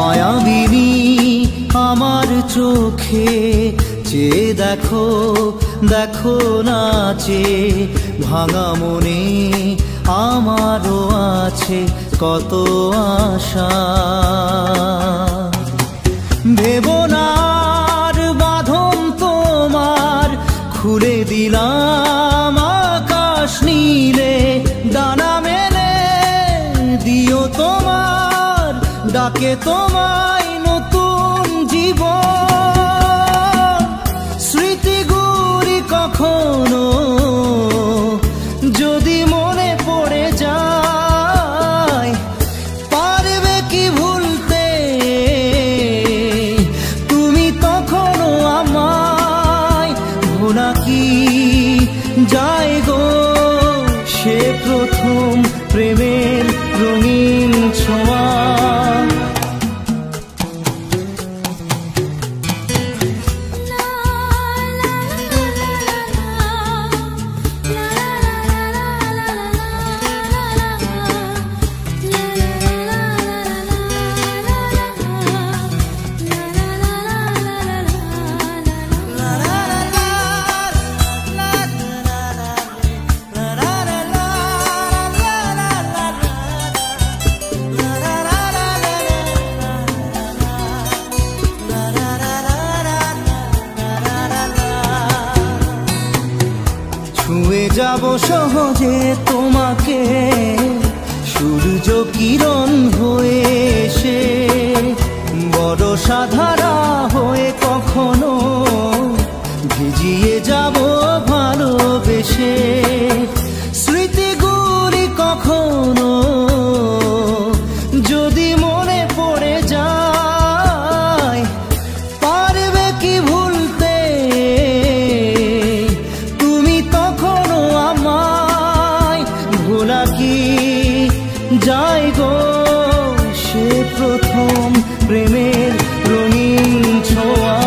মায়াবিনী আমার চোখে চেয়ে দেখো, দেখো নাচে ভাঙা মনে আমারও আছে কত আশা। ভেবো না আর বাঁধন তোমার, খুলে দিলাম আকাশ নীলে, ডানা মেলে দিও তোমার ডাকে তোমায় নতুন জীবন। স্মৃতিগুলি কখনো যদি মনে পড়ে যায়, পারবে কি ভুলতে তুমি তখনো আমায়? ভোলা কি যায় গো সে প্রথম প্রেমের রঙিন ছোঁয়া। ছুঁয়ে যাব সহজে তোমাকে সূর্য কিরণ হয়ে এসে, বড় সাধারা হয়ে কখনো ভিজিয়ে যাব ভালোবেসে। স্মৃতিগুলি কখনো যদি মনে পড়ে যায়, পারবে কি ভুলতে তুমি তখনো আমায়? ভোলা কি যায় গো সে প্রথম প্রেমের রঙিন ছোঁয়া।